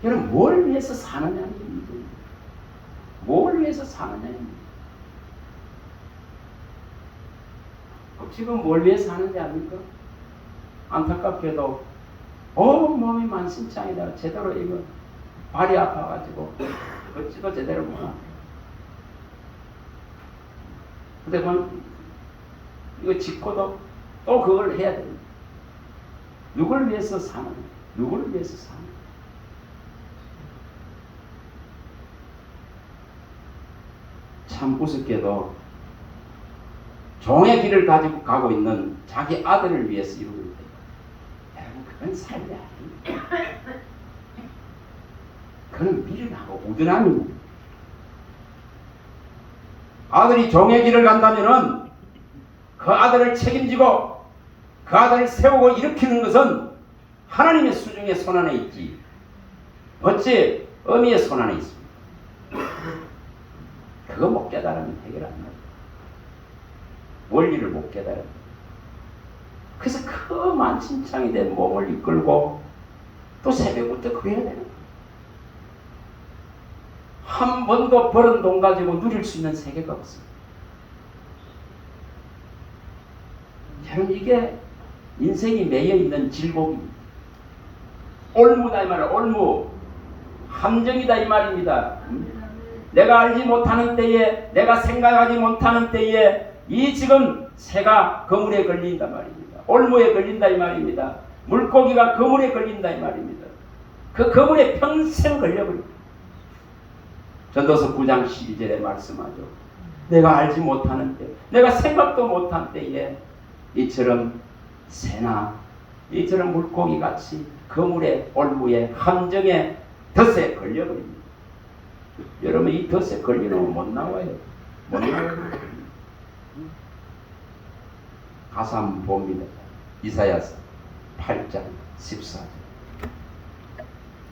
여러분 뭘 위해서 사느냐는 문제입니다. 뭘 위해서 사느냐는 문제입니다. 지금 뭘 위해서 사는지 압니까? 안타깝게도 몸이 만신창이다. 제대로 이거 발이 아파가지고 걷지도 제대로 못하고 근데 이거 짚고도 또 그걸 해야 됩니다. 누굴 위해서 사느냐? 누구를 위해서 사느냐? 참 우습게도 종의 길을 가지고 가고 있는 자기 아들을 위해서 이루고 있다. 여러분 그건 삶이 아닙니다. 그건 미련하고 우둔함입니다. 아들이 종의 길을 간다면은 그 아들을 책임지고 그 아들을 세우고 일으키는 것은 하나님의 수중의 손안에 있지 어찌 어미의 손안에 있습니다. 그거 못 깨달으면 해결 안 나요. 원리를 못 깨달아요. 그래서 그 만신창이 된 몸을 이끌고 또 새벽부터 그거 해야 되는 거예요. 한 번도 벌은 돈 가지고 누릴 수 있는 세계가 없습니다. 여러분 이게 인생이 매여있는 질곡입니다. 올무다 이 말이에요. 올무. 함정이다 이 말입니다. 내가 알지 못하는 때에 내가 생각하지 못하는 때에 이 지금 새가 그물에 걸린다 말입니다. 올무에 걸린다 이 말입니다. 물고기가 그물에 걸린다 이 말입니다. 그 그물에 평생 걸려버립니다. 전도서 9장 12절에 말씀하죠. 내가 알지 못하는 때 내가 생각도 못한 때에 이처럼 새나 이처럼 물고기같이 그물에 올무에 함정에 덫에 걸려버립니다. 여러분 이 덫에 걸리면 못 나와요. 못 나와요. 가사 한번 봅니다. 이사야서 8장 14절.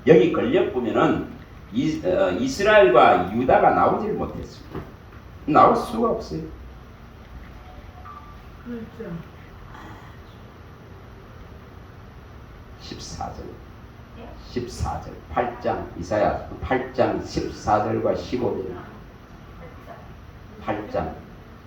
여기 걸려보면은 이스라엘과 유다가 나오질 못했습니다. 나올 수가 없어요. 그렇죠. 14절 8장 이사야 8장 14절과 15절 8장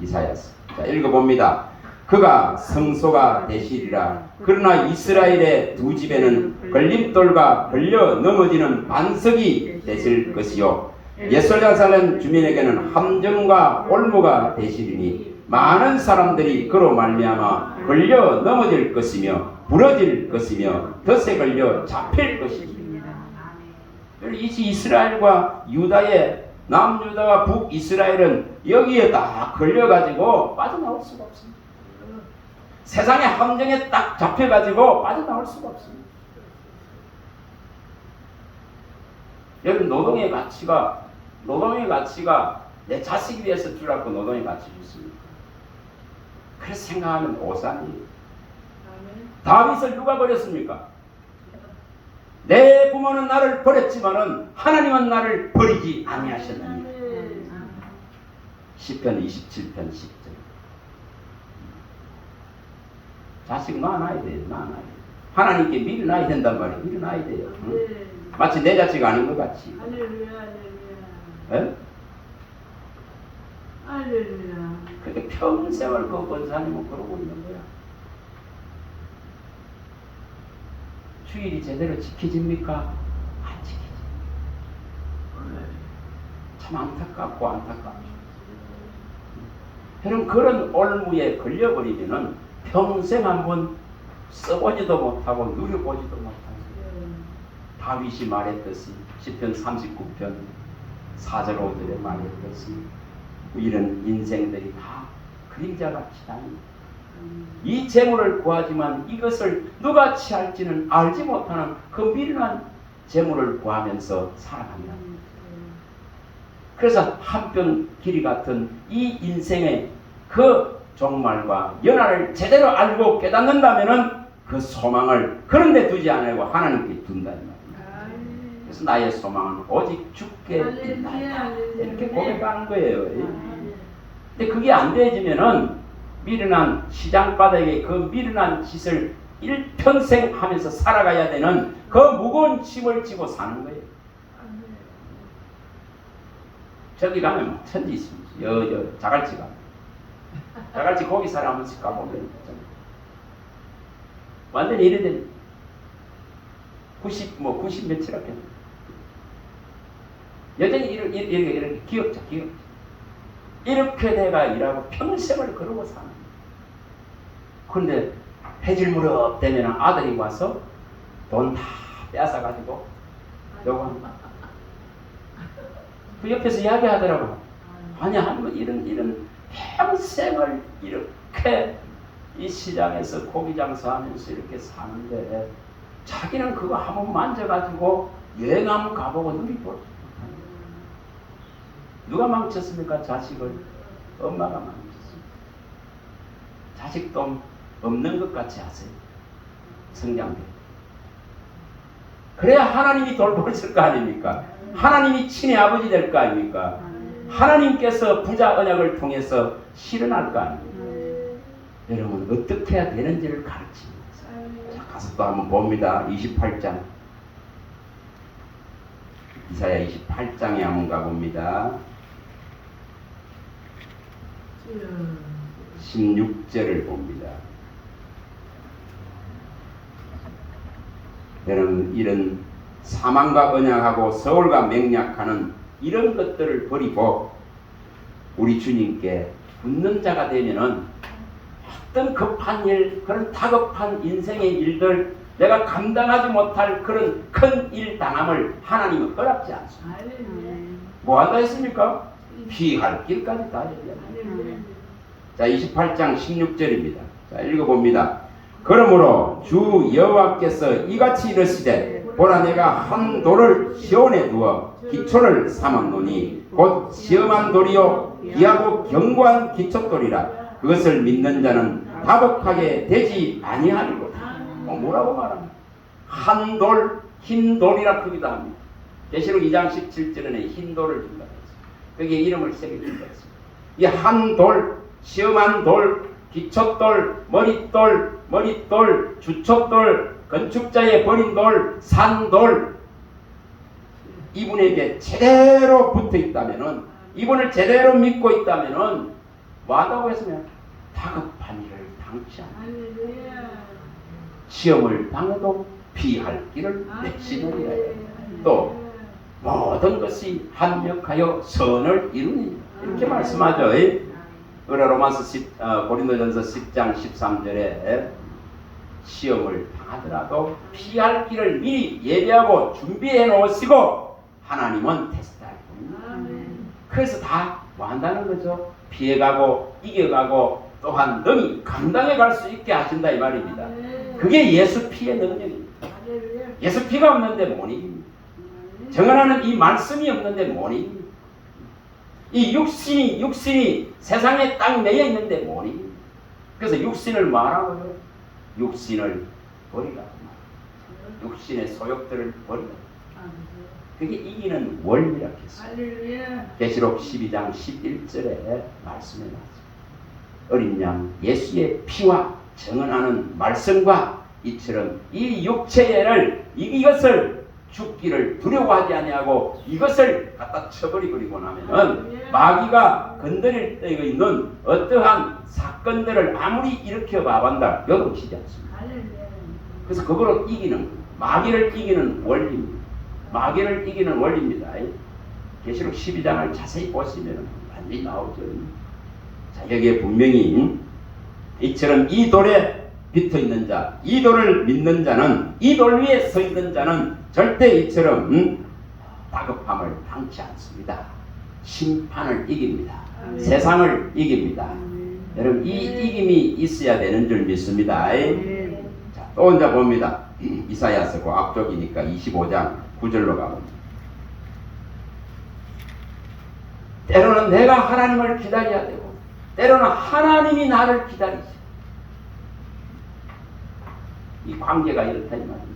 이사야서. 자 읽어봅니다. 그가 성소가 되시리라. 그러나 이스라엘의 두 집에는 걸림돌과 걸려 넘어지는 반석이 되실 것이요 예루살렘 주민에게는 함정과 올무가 되시리니 많은 사람들이 그로 말미암아 걸려 넘어질 것이며 부러질 것이며 덫에 걸려 잡힐 것입니다. 이 이스라엘과 유다의 남유다와 북이스라엘은 여기에 딱 걸려가지고 빠져나올 수가 없습니다. 세상의 함정에 딱 잡혀가지고 빠져나올 수가 없습니다. 여러분 노동의 가치가 내 자식 위해서 주라고 노동의 가치 줬습니까? 그래서 생각하면 오산이에요. 다윗을 누가 버렸습니까? 내 부모는 나를 버렸지만은 하나님은 나를 버리지 아니하셨느니라. 시편 27편 10절. 자식 놔놔야 돼요. 놔놔야 돼요. 하나님께 밀어놔야 된단 말이에요. 밀어놔야 돼요. 응? 마치 내 자식 아닌 것 같이. 할렐루야, 할렐루야. 에? 할렐루야. 그렇게 평생을 그 권사님은 그러고 있는 거야. 주일이 제대로 지켜집니까? 안 지켜집니다. 참 안타깝고. 여러분 그런 올무에 걸려버리면은 평생 한번 써보지도 못하고 누려보지도 못하고 다윗이 말했듯이 시편 39편 4절 5절에 말했듯이 이런 인생들이 다 그림자같이 다닙니다. 이 재물을 구하지만 이것을 누가 취할지는 알지 못하는 그 미련한 재물을 구하면서 살아간다. 그래서 한뼘 길이 같은 이 인생의 그 종말과 연하를 제대로 알고 깨닫는다면은 그 소망을 그런 데 두지 않고 하나님께 둔다는 말입니다. 그래서 나의 소망은 오직 주께 있나이다. 이렇게 고백하는 거예요. 근데 그게 안 되어지면은 미련한 시장바닥에 그 미련한 짓을 일평생 하면서 살아가야 되는 그 무거운 짐을 지고 사는 거예요. 저기 가면 천지 있습니다. 자갈치 가면. 자갈치 고기 사러 한 번씩 가보면 완전히 이래 90 며칠밖에 여전히 이렇게 귀엽죠. 이렇게 내가 일하고 평생을 그러고 사는 거예요. 그런데 해질 무렵 되면 아들이 와서 돈 다 뺏어가지고 요거 그 옆에서 이야기하더라고. 아니 한번 이런 평생을 이렇게 이 시장에서 고기 장사하면서 이렇게 사는데 자기는 그거 한번 만져가지고 여행 한번 가보고 누리보지 못하는 거예요. 누가 망쳤습니까? 자식을 엄마가 망쳤습니다. 자식도 없는 것 같이 하세요. 성장돼. 그래야 하나님이 돌보실 거 아닙니까? 하나님이 친히 아버지 될 거 아닙니까? 하나님께서 부자 언약을 통해서 실현할 거 아닙니까? 여러분 어떻게 해야 되는지를 가르칩니다. 자, 가서 또 한번 봅니다. 28장 이사야 28장에 한번 가봅니다. 16절을 봅니다. 여러분 이런 사망과 언약하고 서울과 맹약하는 이런 것들을 버리고 우리 주님께 붙는 자가 되면은 어떤 급한 일, 그런 다급한 인생의 일들, 내가 감당하지 못할 그런 큰 일 당함을 하나님은 허락지 않습니다. 뭐 한다 했습니까? 피할 길까지 다 얘기합니다. 자, 28장 16절입니다. 자, 읽어봅니다. 그러므로 주 여호와께서 이같이 이르시되 보라 내가 한 돌을 시온에 두어 기초를 삼았노니 곧 시험한 돌이요 귀하고 견고한 기초돌이라 그것을 믿는 자는 다복하게 되지 아니하리로다. 뭐라고 말합니까? 한 돌, 흰 돌이라 크기도 합니다. 계시록 2장 17절에는 흰 돌을 준다 했습니다. 거기에 이름을 새겨준다 했습니다. 이 한 돌, 시험한 돌, 기초돌, 머릿돌, 주초돌, 건축자의 버린 돌, 산돌, 이분에게 제대로 붙어 있다면은, 이분을 제대로 믿고 있다면은, 뭐 한다고 했으면 다급한 일을 당치 않아. 시험을 당해도 피할 길을 내시느니라. 또 모든 것이 합력하여 선을 이루니 이렇게 말씀하죠. 로마서 고린도전서 10장 13절에 시험을 당하더라도 피할 길을 미리 예비하고 준비해 놓으시고 하나님은 테스트할 뿐입니다. 그래서 다 뭐 한다는 거죠? 피해가고 이겨가고 또한 능히 감당해 갈 수 있게 하신다 이 말입니다. 그게 예수 피의 능력입니다. 예수 피가 없는데 못 이깁니다. 정언하는 이 말씀이 없는데 못 이깁니다. 이 육신이 세상에 딱 매여 있는데 못 이깁니다. 그래서 육신을 말하고요. 육신을 버리라고 말합니다. 육신의 소욕들을 버리라. 그게 이기는 원리라고 했습니다. 계시록 12장 11절에 말씀해 놨습니다. 어린 양 예수의 피와 정언하는 말씀과 이처럼 이 육체를 이것을 죽기를 두려워하지 아니하고 이것을 갖다 쳐버리고 나면은 마귀가 건드릴 때 있는 어떠한 사건들을 아무리 일으켜 봐반다 요동치지 않습니다. 그래서 그거로 이기는 마귀를 이기는 원리입니다. 마귀를 이기는 원리입니다. 계시록 12장을 자세히 보시면 완전히 나오죠. 자, 여기에 분명히 이처럼 이 돌에 붙어 있는 자, 이 돌을 믿는 자는, 이 돌 위에 서 있는 자는 절대 이처럼 다급함을 당치 않습니다. 심판을 이깁니다. 아멘. 세상을 이깁니다. 아멘. 여러분, 이 이김이 있어야 되는 줄 믿습니다. 아멘. 자, 또 혼자 봅니다. 이사야서 그 앞쪽이니까 25장 9절로 가봅니다. 때로는 내가 하나님을 기다려야 되고, 때로는 하나님이 나를 기다리죠. 이 관계가 이렇다 이 말입니다.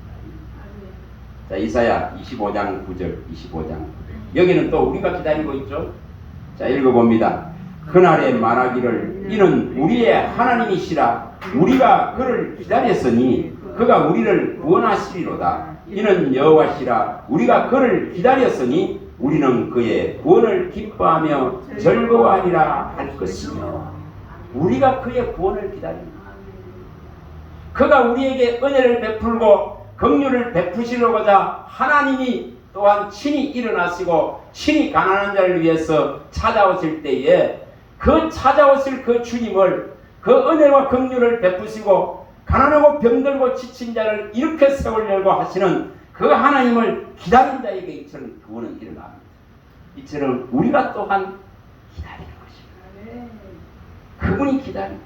자, 이사야 25장 9절, 25장 9절. 여기는 또 우리가 기다리고 있죠. 자, 읽어봅니다. 그날에 말하기를 이는 우리의 하나님이시라. 우리가 그를 기다렸으니 그가 우리를 구원하시리로다. 이는 여호와시라. 우리가 그를 기다렸으니 우리는 그의 구원을 기뻐하며 즐거워하리라 할 것이며. 우리가 그의 구원을 기다립니다. 그가 우리에게 은혜를 베풀고 긍휼을 베푸시려고자 하나님이 또한 친히 일어나시고 친히 가난한 자를 위해서 찾아오실 때에 그 찾아오실 그 주님을, 그 은혜와 긍휼을 베푸시고 가난하고 병들고 지친 자를 이렇게 세우려고 하시는 그 하나님을 기다린 자에게 이처럼 구원은 일어납니다. 이처럼 우리가 또한 기다리는 것입니다. 그분이 기다리고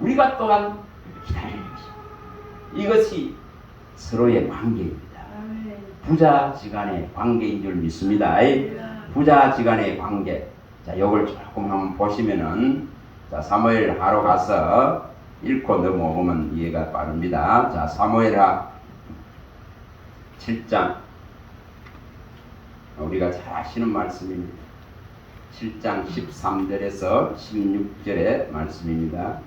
우리가 또한 기다리는 것입니다. 이것이 서로의 관계입니다. 부자지간의 관계인 줄 믿습니다. 부자지간의 관계. 자, 요걸 조금 한번 보시면은, 자, 사무엘하로 가서 읽고 넘어오면 이해가 빠릅니다. 자, 사무엘하 7장. 우리가 잘 아시는 말씀입니다. 7장 13절에서 16절의 말씀입니다.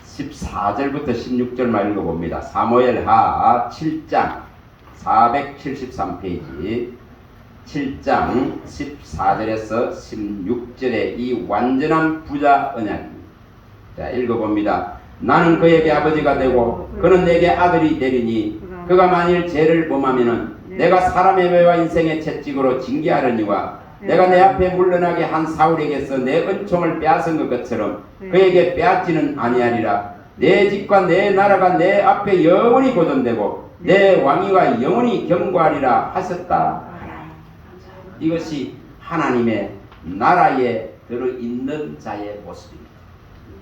14절부터 16절만 읽어봅니다. 사무엘하 7장 473페이지 7장 14절에서 16절의 이 완전한 부자 언약입니다. 자, 읽어봅니다. 나는 그에게 아버지가 되고 그는 내게 아들이 되리니 그가 만일 죄를 범하면은 내가 사람의 죄와 인생의 채찍으로 징계하려니와 내가 내 앞에 물러나게 한 사울에게서 내 은총을 빼앗은 것처럼 그에게 빼앗지는 아니하리라. 내 집과 내 나라가 내 앞에 영원히 보존되고 내 왕위가 영원히 경고하리라 하셨다. 이것이 하나님의 나라에 들어있는 자의 모습입니다.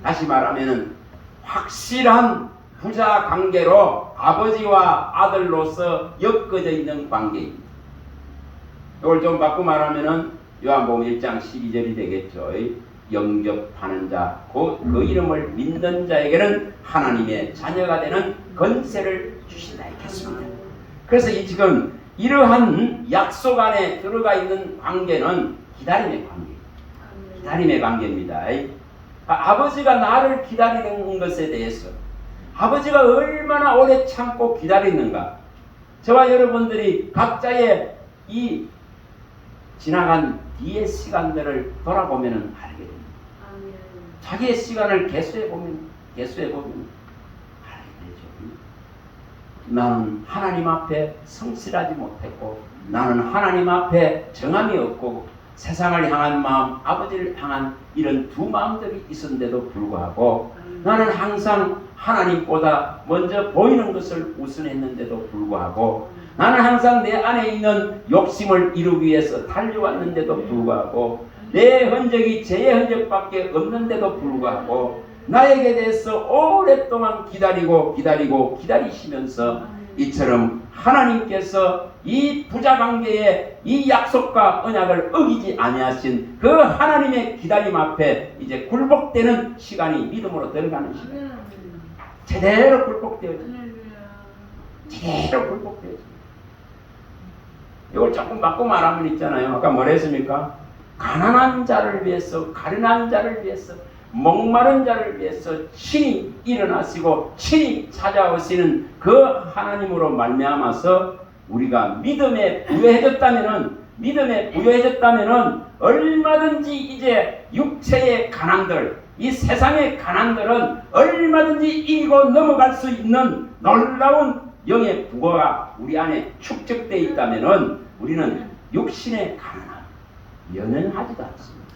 다시 말하면 확실한 부자 관계로 아버지와 아들로서 엮어져 있는 관계입니다. 이걸 좀 바꿔 말하면은 요한복음 1장 12절이 되겠죠. 영접하는 자, 그 이름을 믿는 자에게는 하나님의 자녀가 되는 권세를 주신다 했습니다. 그래서 이 지금 이러한 약속 안에 들어가 있는 관계는 기다림의 관계, 기다림의 관계입니다. 아버지가 나를 기다리는 것에 대해서 아버지가 얼마나 오래 참고 기다리는가, 저와 여러분들이 각자의 이 지나간 뒤의 시간들을 돌아보면 알게 됩니다. 자기의 시간을 계수해보면 알게 되죠. 나는 하나님 앞에 성실하지 못했고, 나는 하나님 앞에 정함이 없고, 세상을 향한 마음, 아버지를 향한 이런 두 마음들이 있었는데도 불구하고 나는 항상 하나님보다 먼저 보이는 것을 우선했는데도 불구하고 나는 항상 내 안에 있는 욕심을 이루기 위해서 달려왔는데도 불구하고 내 흔적이 죄의 흔적밖에 없는데도 불구하고 나에게 대해서 오랫동안 기다리시면서 이처럼 하나님께서 이 부자관계의 이 약속과 언약을 어기지 아니하신 그 하나님의 기다림 앞에 이제 굴복되는 시간이 믿음으로 들어가는 시간. 제대로 굴복되어집니다. 제대로 굴복되어집니다. 이걸 조금 바꿔 말하면 있잖아요. 아까 뭐라 했습니까? 가난한 자를 위해서, 가련한 자를 위해서, 목마른 자를 위해서 친히 일어나시고 친히 찾아오시는 그 하나님으로 말미암아서 우리가 믿음에 부여해졌다면은 얼마든지 이제 육체의 가난들, 이 세상의 가난들은 얼마든지 이기고 넘어갈 수 있는 놀라운 영의 부고가 우리 안에 축적되어 있다면은 우리는 육신의 가난함 연연하지도 않습니다.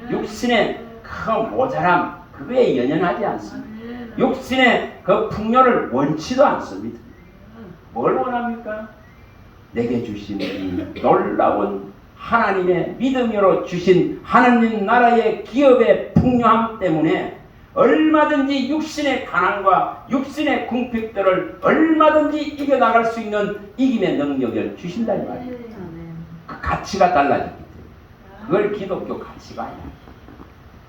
육신의 그 모자람 그거에 연연하지 않습니다. 육신의 그 풍요를 원치도 않습니다. 뭘 원합니까? 내게 주신 이 놀라운 하나님의 믿음으로 주신 하나님 나라의 기업의 풍요함 때문에 얼마든지 육신의 가난과 육신의 궁핍들을 얼마든지 이겨나갈 수 있는 이김의 능력을 주신다 이 말이에요. 그 가치가 달라졌기 때문에 그걸 기독교 가치관이야.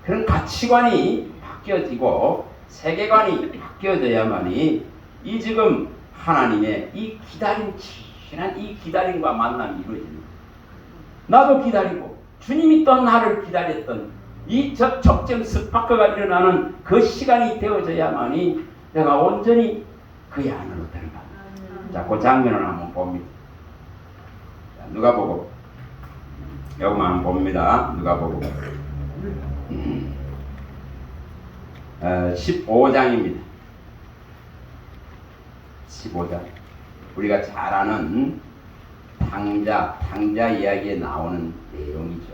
그런 가치관이 바뀌어지고 세계관이 바뀌어져야만이 이 지금 하나님의 이 기다림 진한 이 기다림과 만남이 이루어집니다. 나도 기다리고 주님이 또 나를 기다렸던 이 적정 스파크가 일어나는 그 시간이 되어져야만이 내가 온전히 그의 안으로 들어가. 자, 그 장면을 한번 봅니다. 자, 누가복음 여기만 봅니다. 누가복음 15장입니다. 15장 우리가 잘 아는 탕자 이야기에 나오는 내용이죠.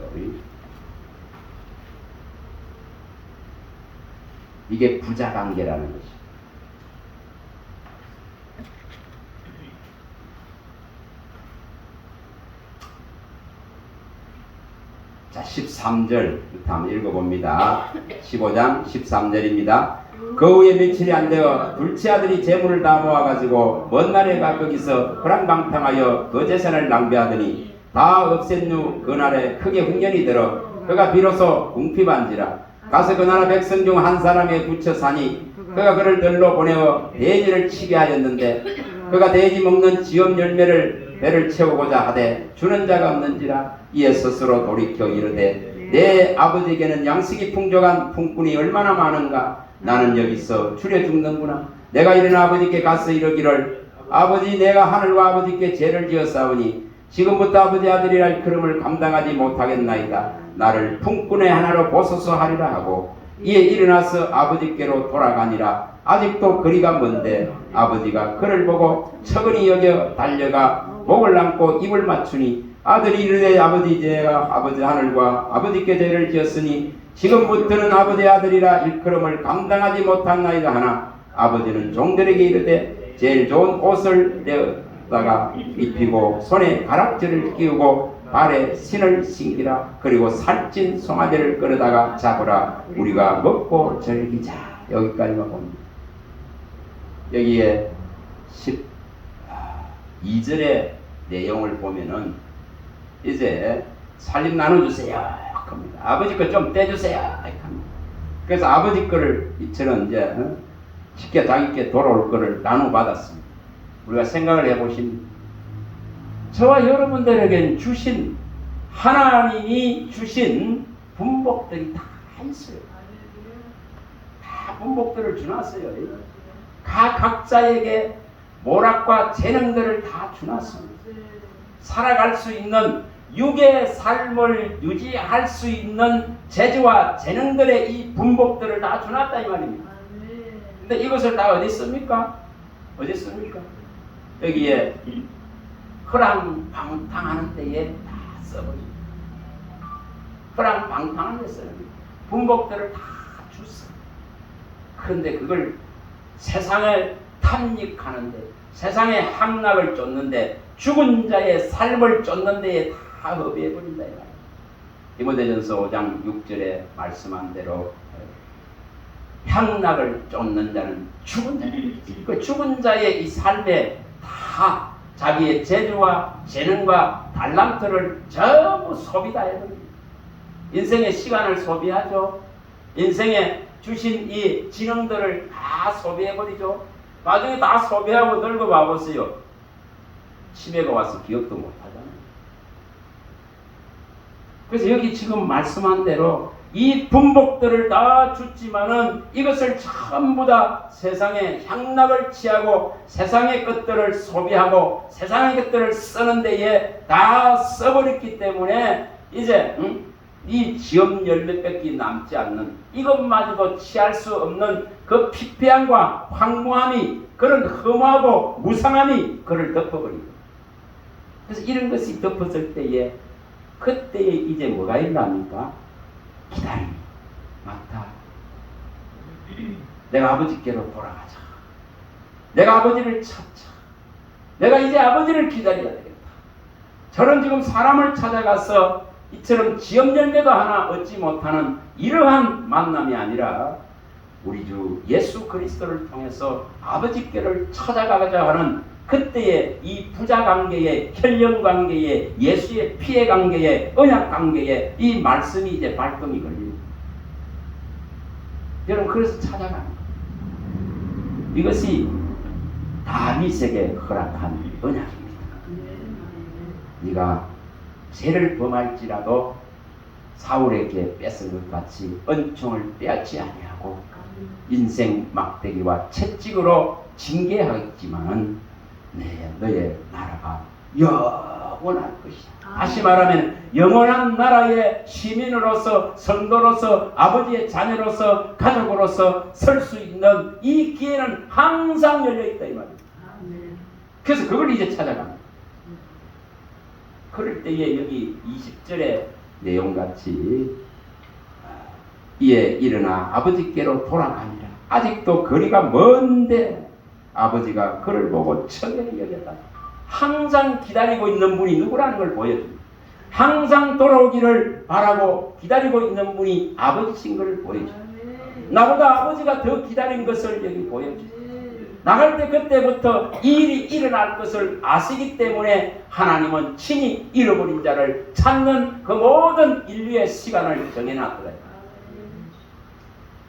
이게 부자관계라는 것이죠. 자, 13절부터 한번 읽어봅니다. 15장 13절입니다. 그 후에 며칠이 안 되어 둘째 아들이 재물을 다 모아가지고 먼 날에 가 거기서 허랑방탕하여 그 재산을 낭비하더니 다 없앤 후 그날에 크게 흉년이 들어 그가 비로소 궁핍한지라 가서 그 나라 백성 중 한 사람에 붙여 사니 그가 그를 들로 보내어 돼지를 치게 하였는데 그가 돼지 먹는 지엄 열매를 배를 채우고자 하되 주는 자가 없는지라 이에 스스로 돌이켜 이르되 내 아버지에게는 양식이 풍족한 품꾼이 얼마나 많은가 나는 여기서 줄여 죽는구나. 내가 일어나 아버지께 가서 이르기를 아버지 내가 하늘과 아버지께 죄를 지었사오니 지금부터 아버지 아들이라 일컬음을 감당하지 못하겠나이다. 나를 품꾼의 하나로 보소서 하리라 하고 이에 일어나서 아버지께로 돌아가니라. 아직도 거리가 먼데 아버지가 그를 보고 처근히 여겨 달려가 목을 안고 입을 맞추니 아들이 이르되 아버지 제가 아버지 하늘과 아버지께 죄를 지었으니 지금부터는 아버지 아들이라 일컬음을 감당하지 못하나이다 하나 아버지는 종들에게 이르되 제일 좋은 옷을 내었다가 입히고 손에 가락지를 끼우고 발에 신을 신기라. 그리고 살찐 송아지를 끌어다가 잡으라. 우리가 먹고 즐기자. 여기까지만 봅니다. 여기에 12절의 내용을 보면은 이제 살림 나눠주세요. 합니다. 아버지 거 좀 떼주세요. 합니다. 그래서 아버지 거를 이처럼 이제 쉽게 자기께 돌아올 거를 나눠받았습니다. 우리가 생각을 해보신 저와 여러분들에겐 주신 하나님이 주신 분복들이 다 있어요. 다 분복들을 주놨어요. 각자에게 모락과 재능들을 다 주놨습니다. 살아갈 수 있는 육의 삶을 유지할 수 있는 재주와 재능들의 이 분복들을 다 주놨다 이 말입니다. 근데 이것을 다 어디 씁니까? 어디 씁니까? 여기에 허랑방탕하는 데에 다 써버립니다. 허랑방탕한 데 써버립니다. 분복들을 다 줬어요. 그런데 그걸 세상을 탐닉하는데 세상의 향락을 쫓는데 죽은 자의 삶을 쫓는 데에 다 허비해버린다. 디모데전서 5장 6절에 말씀한 대로 향락을 쫓는 자는 죽은 자는 그 죽은 자의 이 삶에 다 자기의 재주와 재능과 달란트를 전부 소비다 해버립니다. 인생의 시간을 소비하죠. 인생에 주신 이 지능들을 다 소비해버리죠. 나중에 다 소비하고 늙어봐 보세요. 치매가 와서 기억도 못하잖아요. 그래서 여기 지금 말씀한 대로 이 분복들을 다 줬지만은 이것을 전부 다 세상의 향락을 취하고 세상의 것들을 소비하고 세상의 것들을 쓰는 데에 다 써버렸기 때문에 이제 이 지업 열매밖에 남지 않는 이것마저도 취할 수 없는 그 피폐함과 황무함이 그런 흠하고 무상함이 그를 덮어버리고 그래서 이런 것이 덮었을 때에 그때에 이제 뭐가 일어납니까? 기다림. 맞다. 내가 아버지께로 돌아가자. 내가 아버지를 찾자. 내가 이제 아버지를 기다려야 되겠다. 저는 지금 사람을 찾아가서 이처럼 지업 열매도 하나 얻지 못하는 이러한 만남이 아니라 우리 주 예수 그리스도를 통해서 아버지께를 찾아가고자 하는 그때의 이 부자 관계의 혈연 관계의 예수의 피의 관계의 언약 관계의 이 말씀이 이제 발동이 걸립니다. 여러분 그래서 찾아가는 거예요. 이것이 다윗에게 허락한 언약입니다. 네가 죄를 범할지라도 사울에게 뺏은 것 같이 은총을 빼앗지 아니하고 인생 막대기와 채찍으로 징계하겠지만은 너의 나라가 영원할 것이다. 다시 말하면 영원한 나라의 시민으로서 성도로서 아버지의 자녀로서 가족으로서 설 수 있는 이 기회는 항상 열려있다 이 말입니다. 그래서 그걸 이제 찾아갑니다. 그럴 때에 여기 20절의 내용같이 이에 일어나 아버지께로 돌아가니라. 아직도 거리가 먼데 아버지가 그를 보고 청년히 여겼다. 항상 기다리고 있는 분이 누구라는 걸 보여줍니다. 항상 돌아오기를 바라고 기다리고 있는 분이 아버지신 것을 보여줍니다. 나보다 아버지가 더 기다린 것을 여기 보여줍니다. 나갈 때 그때부터 이 일이 일어날 것을 아시기 때문에 하나님은 친히 잃어버린 자를 찾는 그 모든 인류의 시간을 정해놨더래요.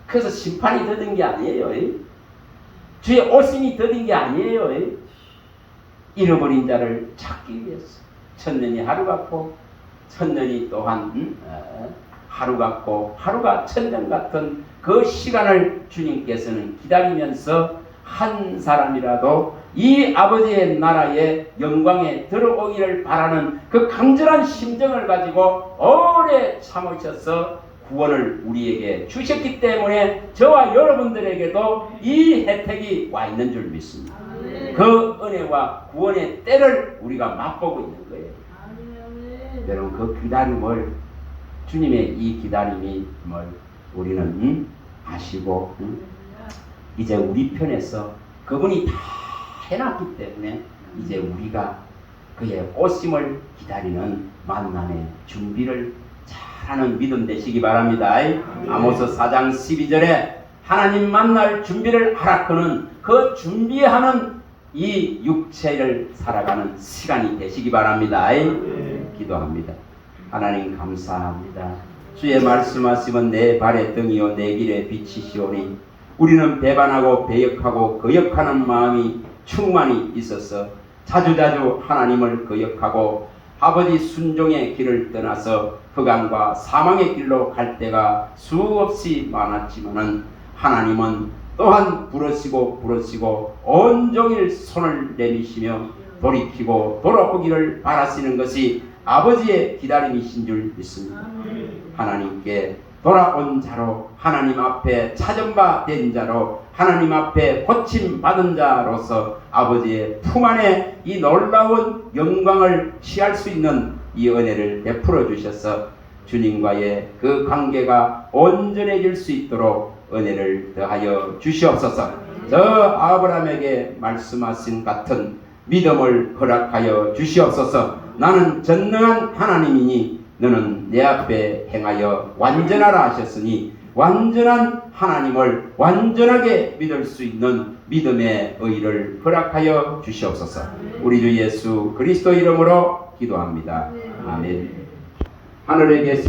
그래서 심판이 더딘 게 아니에요. 주의 오심이 더딘 게 아니에요. 잃어버린 자를 찾기 위해서. 천년이 하루 같고 천년이 또한 하루 같고 하루가 천년 같은 그 시간을 주님께서는 기다리면서 한 사람이라도 이 아버지의 나라의 영광에 들어오기를 바라는 그 간절한 심정을 가지고 오래 참으셔서 구원을 우리에게 주셨기 때문에 저와 여러분들에게도 이 혜택이 와 있는 줄 믿습니다. 그 은혜와 구원의 때를 우리가 맛보고 있는 거예요. 여러분 그 기다림을 주님의 이 기다림이 뭘 우리는 아시고 이제 우리 편에서 그분이 다 해놨기 때문에 이제 우리가 그의 오심을 기다리는 만남의 준비를 잘하는 믿음 되시기 바랍니다. 아모스 4장 12절에 하나님 만날 준비를 하라거는 그 준비하는 이 육체를 살아가는 시간이 되시기 바랍니다. 기도합니다. 하나님 감사합니다. 주의 말씀하시면 내 발의 등이요 내 길에 비치시오니 우리는 배반하고 배역하고 거역하는 마음이 충만히 있어서 자주자주 하나님을 거역하고 아버지 순종의 길을 떠나서 흑암과 사망의 길로 갈 때가 수없이 많았지만은 하나님은 또한 부르시고 온종일 손을 내미시며 돌이키고 돌아오기를 바라시는 것이 아버지의 기다림이신 줄 믿습니다. 하나님께 돌아온 자로 하나님 앞에 찾은 바 된 자로 하나님 앞에 고침 받은 자로서 아버지의 품 안에 이 놀라운 영광을 취할 수 있는 이 은혜를 베풀어 주셔서 주님과의 그 관계가 온전해질 수 있도록 은혜를 더하여 주시옵소서. 저 아브라함에게 말씀하신 같은 믿음을 허락하여 주시옵소서. 나는 전능한 하나님이니 너는 내 앞에 행하여 완전하라 하셨으니 완전한 하나님을 완전하게 믿을 수 있는 믿음의 의를 허락하여 주시옵소서. 우리 주 예수 그리스도 이름으로 기도합니다. 아멘. 하늘에 계신